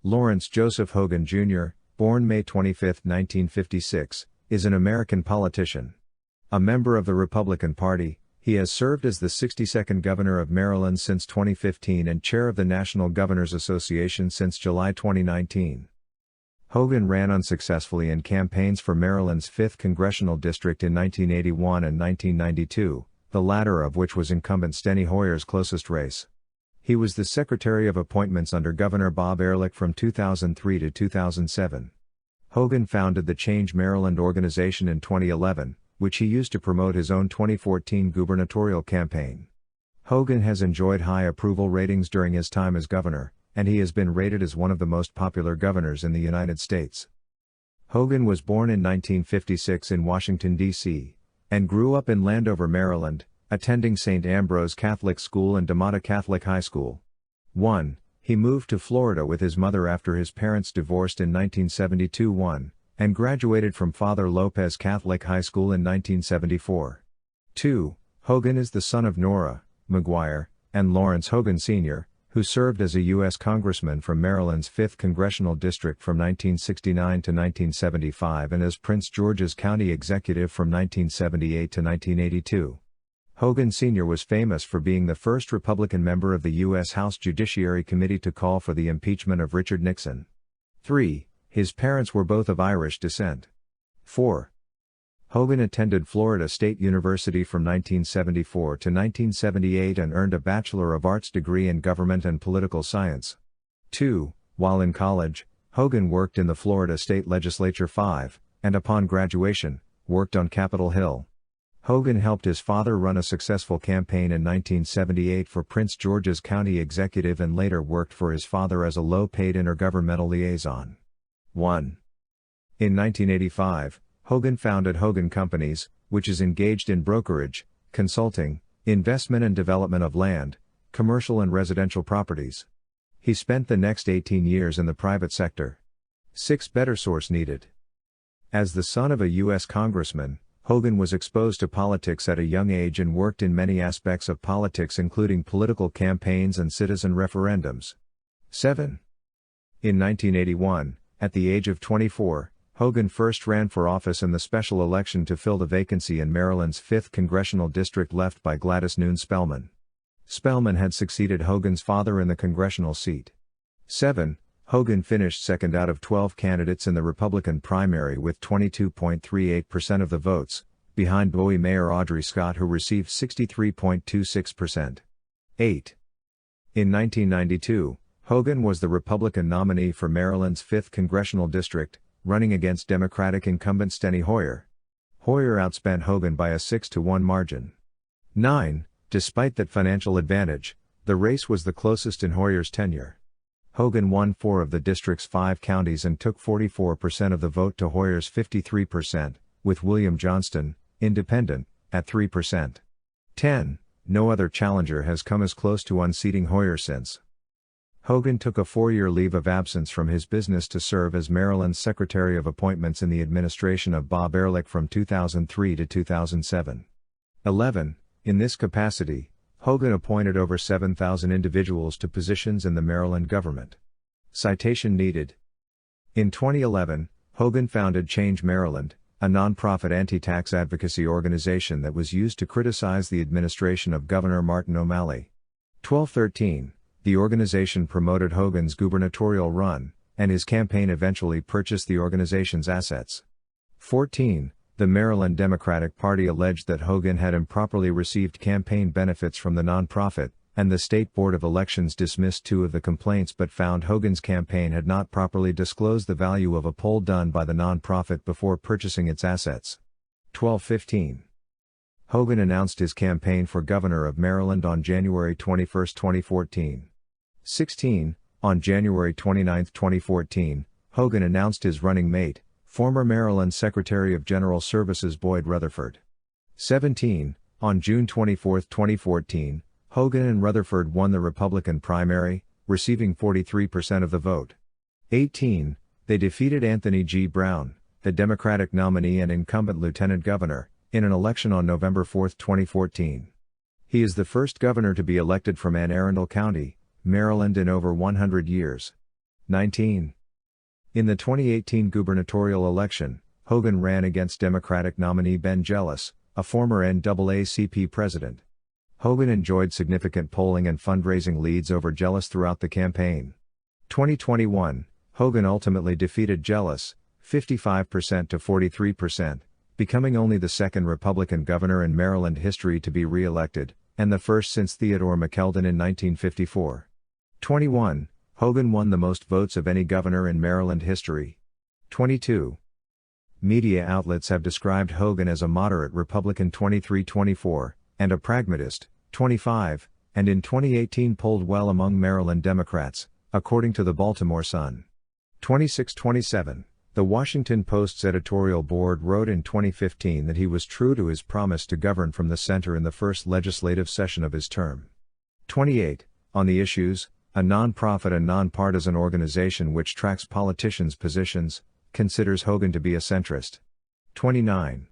Lawrence Joseph Hogan Jr., born May 25, 1956, is an American politician. A member of the Republican Party, he has served as the 62nd Governor of Maryland since 2015 and Chair of the National Governors Association since July 2019. Hogan ran unsuccessfully in campaigns for Maryland's 5th Congressional District in 1981 and 1992, the latter of which was incumbent Steny Hoyer's closest race. He was the Secretary of Appointments under Governor Bob Ehrlich from 2003 to 2007. Hogan founded the Change Maryland organization in 2011, which he used to promote his own 2014 gubernatorial campaign. Hogan has enjoyed high approval ratings during his time as governor, and he has been rated as one of the most popular governors in the United States. Hogan was born in 1956 in Washington, D.C., and grew up in Landover, Maryland, attending St. Ambrose Catholic School and DeMotta Catholic High School. He moved to Florida with his mother after his parents divorced in 1972, and graduated from Father Lopez Catholic High School in 1974. Hogan is the son of Nora McGuire and Lawrence Hogan Sr., who served as a U.S. Congressman from Maryland's 5th Congressional District from 1969 to 1975 and as Prince George's County Executive from 1978 to 1982. Hogan Sr. was famous for being the first Republican member of the U.S. House Judiciary Committee to call for the impeachment of Richard Nixon. His parents were both of Irish descent. Hogan attended Florida State University from 1974 to 1978 and earned a Bachelor of Arts degree in Government and Political Science. While in college, Hogan worked in the Florida State Legislature 5, and upon graduation, worked on Capitol Hill. Hogan helped his father run a successful campaign in 1978 for Prince George's County Executive and later worked for his father as a low-paid intergovernmental liaison. In 1985, Hogan founded Hogan Companies, which is engaged in brokerage, consulting, investment and development of land, commercial and residential properties. He spent the next 18 years in the private sector. Better source needed. As the son of a U.S. congressman, Hogan was exposed to politics at a young age and worked in many aspects of politics including political campaigns and citizen referendums. In 1981, at the age of 24, Hogan first ran for office in the special election to fill the vacancy in Maryland's 5th Congressional District left by Gladys Noon Spellman. Spellman had succeeded Hogan's father in the congressional seat. Hogan finished second out of 12 candidates in the Republican primary with 22.38% of the votes, behind Bowie Mayor Audrey Scott who received 63.26%. In 1992, Hogan was the Republican nominee for Maryland's 5th Congressional District, running against Democratic incumbent Steny Hoyer. Hoyer outspent Hogan by a 6-1 margin. Despite that financial advantage, the race was the closest in Hoyer's tenure. Hogan won 4 of the district's 5 counties and took 44% of the vote to Hoyer's 53%, with William Johnston, independent, at 3%. No other challenger has come as close to unseating Hoyer since. Hogan took a 4-year leave of absence from his business to serve as Maryland's Secretary of Appointments in the administration of Bob Ehrlich from 2003 to 2007. In this capacity, Hogan appointed over 7,000 individuals to positions in the Maryland government. Citation needed. In 2011, Hogan founded Change Maryland, a nonprofit anti-tax advocacy organization that was used to criticize the administration of Governor Martin O'Malley. The organization promoted Hogan's gubernatorial run, and his campaign eventually purchased the organization's assets. The Maryland Democratic Party alleged that Hogan had improperly received campaign benefits from the nonprofit, and the State Board of Elections dismissed 2 of the complaints but found Hogan's campaign had not properly disclosed the value of a poll done by the nonprofit before purchasing its assets. Hogan announced his campaign for governor of Maryland on January 21, 2014. On January 29, 2014, Hogan announced his running mate, former Maryland Secretary of General Services Boyd Rutherford. On June 24, 2014, Hogan and Rutherford won the Republican primary, receiving 43% of the vote. They defeated Anthony G. Brown, the Democratic nominee and incumbent lieutenant governor, in an election on November 4, 2014. He is the first governor to be elected from Anne Arundel County, Maryland in over 100 years. 19. In the 2018 gubernatorial election, Hogan ran against Democratic nominee Ben Jealous, a former NAACP president. Hogan enjoyed significant polling and fundraising leads over Jealous throughout the campaign. 2021, Hogan ultimately defeated Jealous, 55% to 43%, becoming only the second Republican governor in Maryland history to be re-elected, and the first since Theodore McKeldin in 1954. 21. Hogan won the most votes of any governor in Maryland history. 22. Media outlets have described Hogan as a moderate Republican 23-24, and a pragmatist, 25, and in 2018 polled well among Maryland Democrats, according to the Baltimore Sun. 26-27. The Washington Post's editorial board wrote in 2015 that he was true to his promise to govern from the center in the first legislative session of his term. 28. On the Issues, a nonprofit and nonpartisan organization which tracks politicians' positions, considers Hogan to be a centrist. 29.